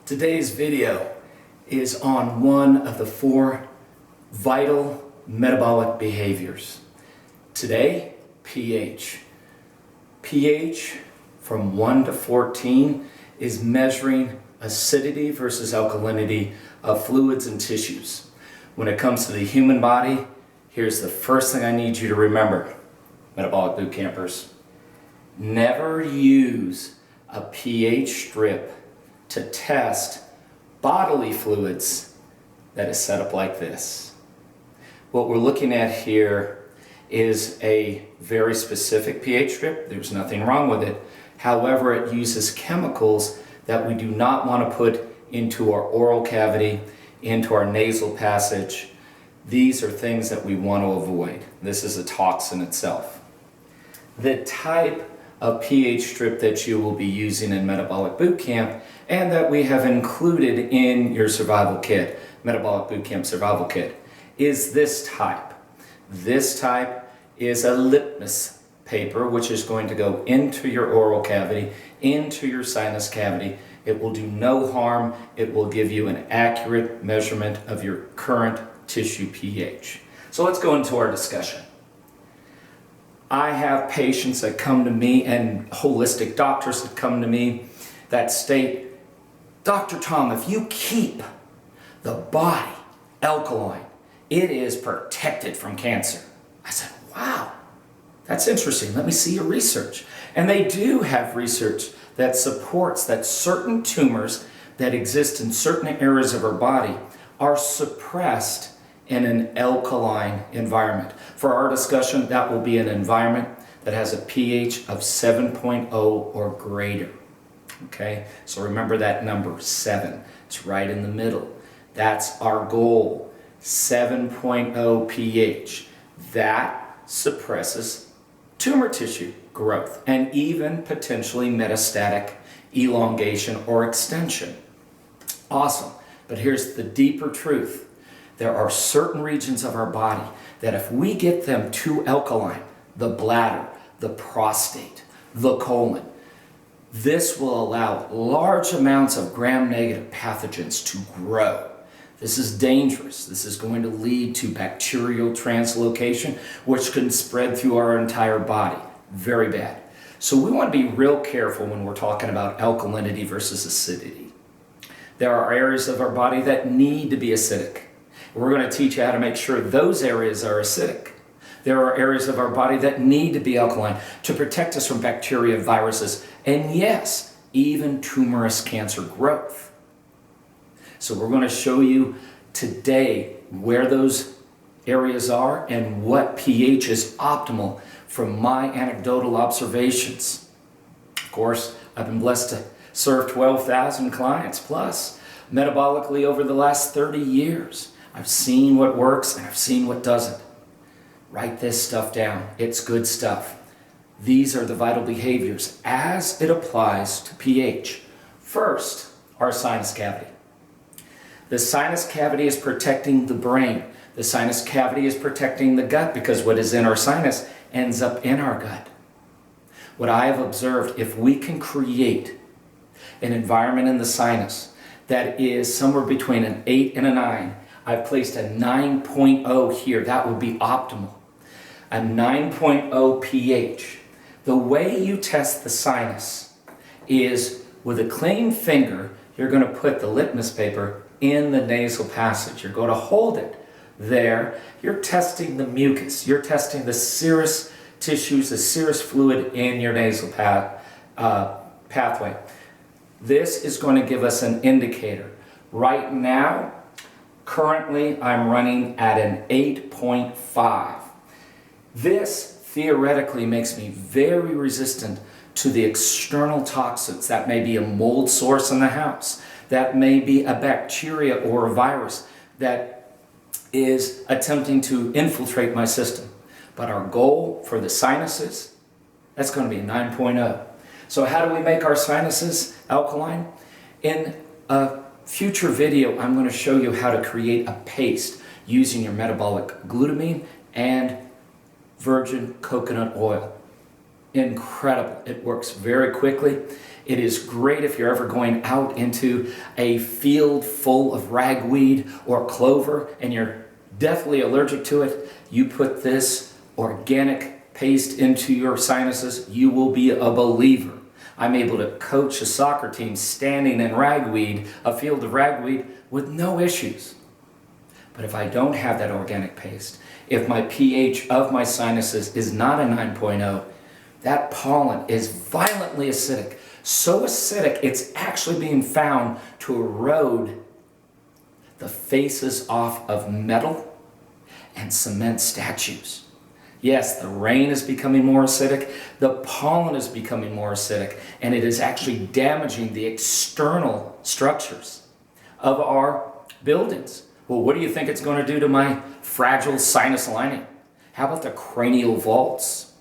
Today's video is on one of the 4 vital metabolic behaviors. Today, pH. pH from 1 to 14 is measuring acidity versus alkalinity of fluids and tissues. When it comes to the human body, here's the first thing I need you to remember, metabolic boot campers. Never use a pH strip to test bodily fluids that is set up like this. What we're looking at here is a very specific pH strip. There's nothing wrong with it. However, it uses chemicals that we do not want to put into our oral cavity, into our nasal passage. These are things that we want to avoid. This is a toxin itself. The type of pH strip that you will be using in Metabolic Boot Camp and that we have included in your survival kit, Metabolic Boot Camp Survival Kit, is this type. This type is a litmus paper which is going to go into your oral cavity, into your sinus cavity. It will do no harm. It will give you an accurate measurement of your current tissue pH. So let's go into our discussion. I have patients that come to me and holistic doctors that come to me that state, Dr. Tom, if you keep the body alkaline, it is protected from cancer. I said, wow, that's interesting. Let me see your research. And they do have research that supports that certain tumors that exist in certain areas of our body are suppressed in an alkaline environment. For our discussion, that will be an environment that has a pH of 7.0 or greater. Okay, so remember that number 7. It's right in the middle. That's our goal, 7.0 pH. That suppresses tumor tissue growth and even potentially metastatic elongation or extension. Awesome, but here's the deeper truth. There are certain regions of our body that if we get them too alkaline, the bladder, the prostate, the colon, this will allow large amounts of gram-negative pathogens to grow. This is dangerous. This is going to lead to bacterial translocation, which can spread through our entire body. Very bad. So we want to be real careful when we're talking about alkalinity versus acidity. There are areas of our body that need to be acidic. We're going to teach you how to make sure those areas are acidic. There are areas of our body that need to be alkaline to protect us from bacteria, viruses, and yes, even tumorous cancer growth. So we're going to show you today where those areas are and what pH is optimal from my anecdotal observations. Of course, I've been blessed to serve 12,000 clients plus metabolically over the last 30 years. I've seen what works and I've seen what doesn't. Write this stuff down. It's good stuff. These are the vital behaviors as it applies to pH. First, our sinus cavity. The sinus cavity is protecting the brain. The sinus cavity is protecting the gut because what is in our sinus ends up in our gut. What I have observed, if we can create an environment in the sinus that is somewhere between an 8 and a 9, I've placed a 9.0 here. That would be optimal. A 9.0 pH. The way you test the sinus is with a clean finger, you're going to put the litmus paper in the nasal passage. You're going to hold it there. You're testing the mucus. You're testing the serous tissues, the serous fluid in your nasal pathway. This is going to give us an indicator. Right now, currently, I'm running at an 8.5. This theoretically makes me very resistant to the external toxins. That may be a mold source in the house. That may be a bacteria or a virus that is attempting to infiltrate my system. But our goal for the sinuses, that's going to be 9.0. So how do we make our sinuses alkaline? In a future video, I'm going to show you how to create a paste using your metabolic glutamine and virgin coconut oil. incredible. It works very quickly. It is great if you're ever going out into a field full of ragweed or clover and you're deathly allergic to it. You put this organic paste into your sinuses, you will be a believer. I'm able to coach a soccer team standing in ragweed, a field of ragweed, with no issues. But if I don't have that organic paste, if my pH of my sinuses is not a 9.0, that pollen is violently acidic. So acidic, it's actually being found to erode the faces off of metal and cement statues. Yes, the rain is becoming more acidic, the pollen is becoming more acidic, and it is actually damaging the external structures of our buildings. Well, what do you think it's going to do to my fragile sinus lining? How about the cranial vaults?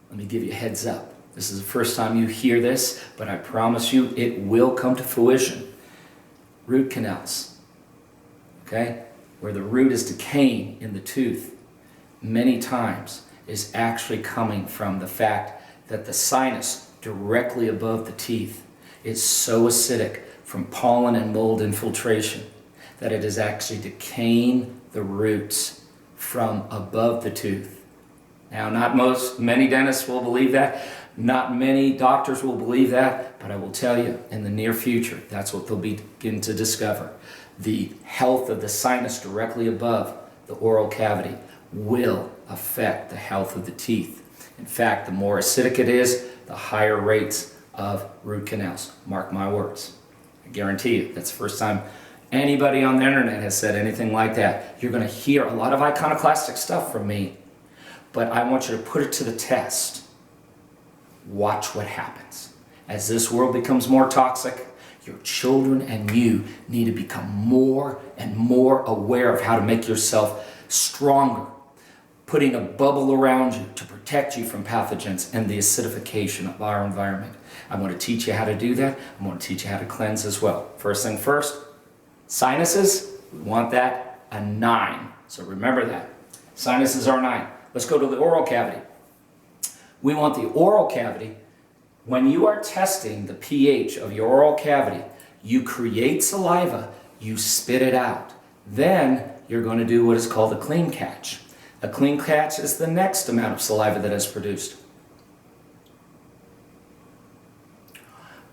Let me give you a heads up. This is the first time you hear this, but I promise you it will come to fruition. Root canals, okay? Where the root is decaying in the tooth, many times is actually coming from the fact that the sinus directly above the teeth is so acidic from pollen and mold infiltration that it is actually decaying the roots from above the tooth. Now, many dentists will believe that, not many doctors will believe that, but I will tell you, in the near future, that's what they'll begin to discover. The health of the sinus directly above the oral cavity will affect the health of the teeth. In fact, the more acidic it is, the higher rates of root canals. Mark my words. I guarantee you, that's the first time anybody on the internet has said anything like that. You're going to hear a lot of iconoclastic stuff from me, but I want you to put it to the test. Watch what happens. As this world becomes more toxic, your children and you need to become more and more aware of how to make yourself stronger, putting a bubble around you to protect you from pathogens and the acidification of our environment. I'm going to teach you how to do that. I'm going to teach you how to cleanse as well. First thing first, sinuses, we want that a 9. So remember that. Sinuses are 9. Let's go to the oral cavity. We want the oral cavity. When you are testing the pH of your oral cavity, you create saliva, you spit it out. Then you're going to do what is called a clean catch. A clean catch is the next amount of saliva that is produced.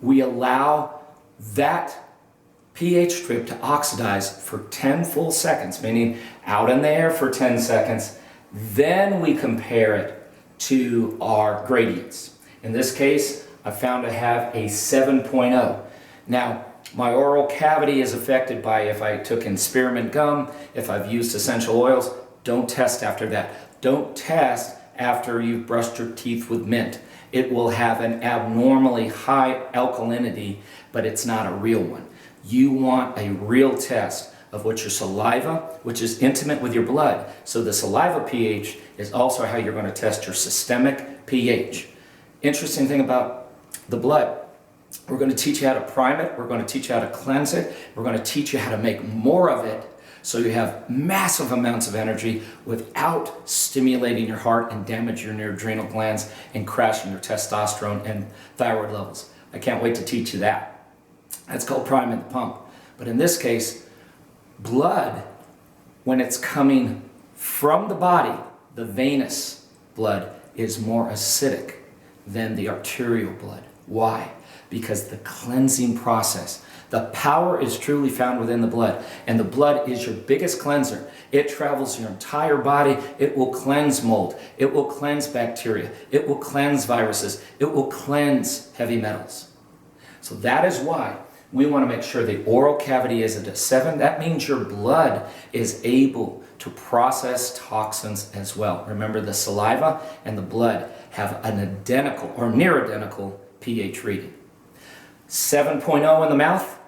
We allow that pH strip to oxidize for 10 full seconds, meaning out in the air for 10 seconds. Then we compare it to our gradients. In this case, I found to have a 7.0. Now, my oral cavity is affected by if I took in spearmint gum, if I've used essential oils. Don't test after that. Don't test after you've brushed your teeth with mint. It will have an abnormally high alkalinity, but it's not a real one. You want a real test of what your saliva, which is intimate with your blood. So the saliva pH is also how you're going to test your systemic pH. Interesting thing about the blood, we're going to teach you how to prime it, we're going to teach you how to cleanse it, we're going to teach you how to make more of it so you have massive amounts of energy without stimulating your heart and damaging your adrenal glands and crashing your testosterone and thyroid levels. I can't wait to teach you that. That's called priming the pump. But in this case, blood, when it's coming from the body, the venous blood is more acidic than the arterial blood. Why? Because the cleansing process, the power is truly found within the blood, and the blood is your biggest cleanser. It travels your entire body. It will cleanse mold. It will cleanse bacteria. It will cleanse viruses. It will cleanse heavy metals. So that is why we want to make sure the oral cavity is at a 7. That means your blood is able to process toxins as well. Remember, the saliva and the blood have an identical or near identical pH reading. 7.0 in the mouth,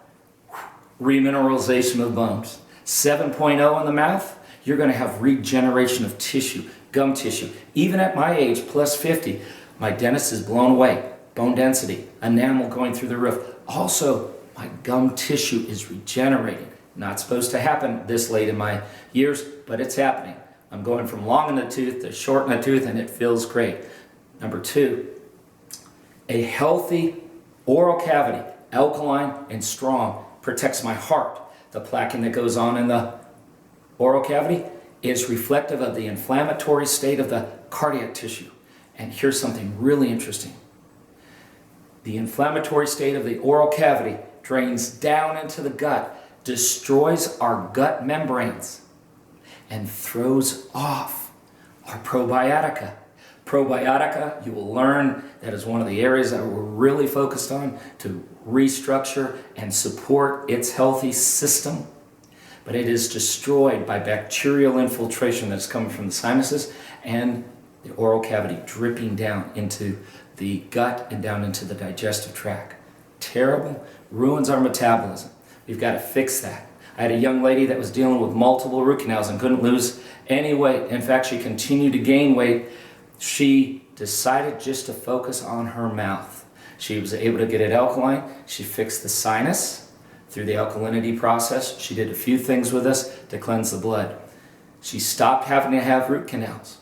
remineralization of the bones. 7.0 in the mouth, you're going to have regeneration of tissue, gum tissue. Even at my age, plus 50, my dentist is blown away. Bone density, enamel going through the roof. Also, my gum tissue is regenerating. Not supposed to happen this late in my years, but it's happening. I'm going from long in the tooth to short in the tooth, and it feels great. Number 2, a healthy oral cavity, alkaline and strong, protects my heart. The plaquing that goes on in the oral cavity is reflective of the inflammatory state of the cardiac tissue. And here's something really interesting. The inflammatory state of the oral cavity drains down into the gut, destroys our gut membranes, and throws off our probiotica. Probiotica, you will learn, that is one of the areas that we're really focused on to restructure and support its healthy system. But it is destroyed by bacterial infiltration that's coming from the sinuses and the oral cavity dripping down into the gut and down into the digestive tract. Terrible, ruins our metabolism. We've got to fix that. I had a young lady that was dealing with multiple root canals and couldn't lose any weight. In fact, she continued to gain weight. She decided just to focus on her mouth. She was able to get it alkaline. She fixed the sinus through the alkalinity process. She did a few things with us to cleanse the blood. She stopped having to have root canals.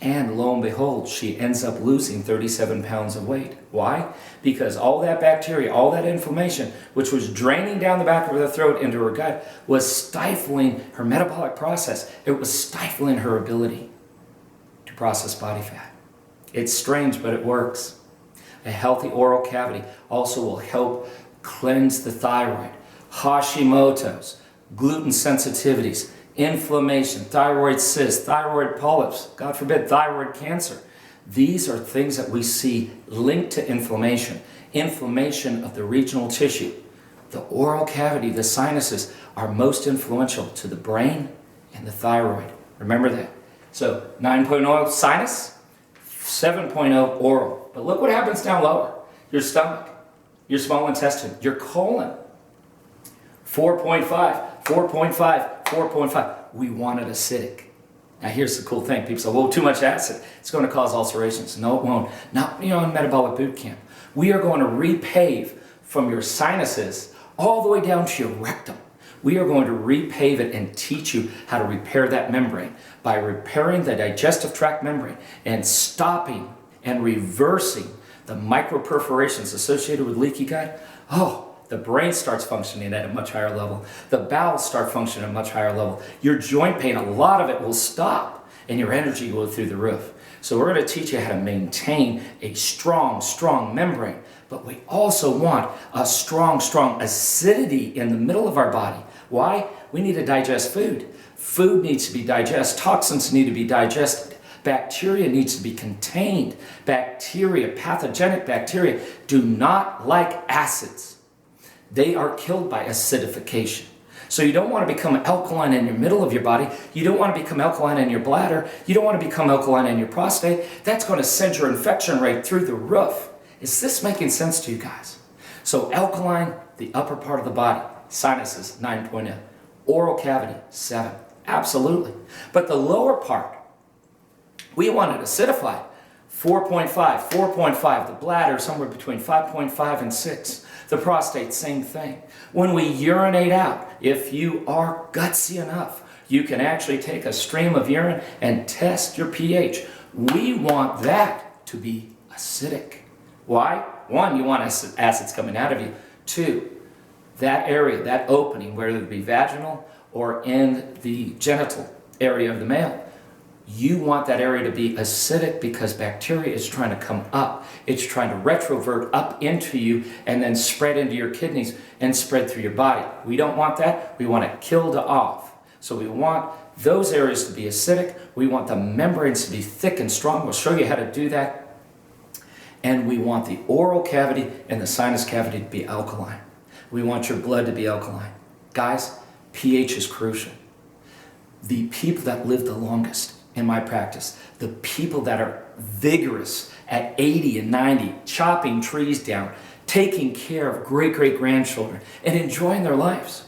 And lo and behold, she ends up losing 37 pounds of weight. Why? Because all that bacteria, all that inflammation, which was draining down the back of her throat into her gut, was stifling her metabolic process. It was stifling her ability to process body fat. It's strange, but it works. A healthy oral cavity also will help cleanse the thyroid, Hashimoto's, gluten sensitivities, inflammation, thyroid cysts, thyroid polyps, God forbid, thyroid cancer. These are things that we see linked to inflammation. Inflammation of the regional tissue. The oral cavity, the sinuses, are most influential to the brain and the thyroid. Remember that. So 9.0 sinus, 7.0 oral. But look what happens down lower. Your stomach, your small intestine, your colon. 4.5, 4.5, 4.5. We want it acidic. Now here's the cool thing. People say, well, too much acid, it's going to cause ulcerations. No, it won't. Not in metabolic boot camp. We are going to repave from your sinuses all the way down to your rectum. We are going to repave it and teach you how to repair that membrane by repairing the digestive tract membrane and stopping and reversing the microperforations associated with leaky gut. The brain starts functioning at a much higher level. The bowels start functioning at a much higher level. Your joint pain, a lot of it will stop, and your energy will go through the roof. So we're going to teach you how to maintain a strong, strong membrane. But we also want a strong, strong acidity in the middle of our body. Why? We need to digest food. Food needs to be digested. Toxins need to be digested. Bacteria needs to be contained. Bacteria, pathogenic bacteria, do not like acids. They are killed by acidification. So you don't want to become alkaline in your middle of your body. You don't want to become alkaline in your bladder. You don't want to become alkaline in your prostate. That's going to send your infection rate through the roof. Is this making sense to you guys? So alkaline, the upper part of the body, sinuses, 9.0. Oral cavity, 7. Absolutely. But the lower part, we want it acidified. 4.5, 4.5. The bladder, somewhere between 5.5 and 6. The prostate, same thing. When we urinate out, if you are gutsy enough, you can actually take a stream of urine and test your pH. We want that to be acidic. Why? 1, you want acids coming out of you. 2, that area, that opening, whether it be vaginal or in the genital area of the male, you want that area to be acidic because bacteria is trying to come up. It's trying to retrovert up into you and then spread into your kidneys and spread through your body. We don't want that. We want it killed off. So we want those areas to be acidic. We want the membranes to be thick and strong. We'll show you how to do that. And we want the oral cavity and the sinus cavity to be alkaline. We want your blood to be alkaline. Guys, pH is crucial. The people that live the longest in my practice, the people that are vigorous at 80 and 90, chopping trees down, taking care of great-great-grandchildren, and enjoying their lives.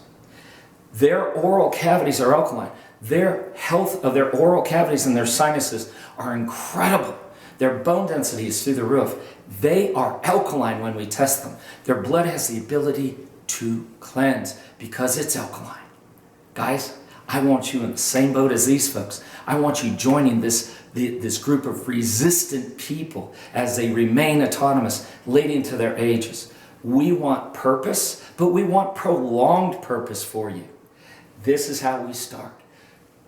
Their oral cavities are alkaline. Their health of their oral cavities and their sinuses are incredible. Their bone density is through the roof. They are alkaline when we test them. Their blood has the ability to cleanse because it's alkaline. Guys, I want you in the same boat as these folks. I want you joining this group of resistant people as they remain autonomous, leading to their ages. We want purpose, but we want prolonged purpose for you. This is how we start.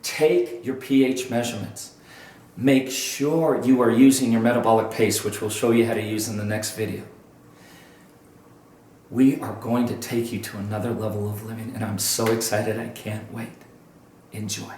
Take your pH measurements. Make sure you are using your metabolic pace, which we'll show you how to use in the next video. We are going to take you to another level of living, and I'm so excited I can't wait. Enjoy.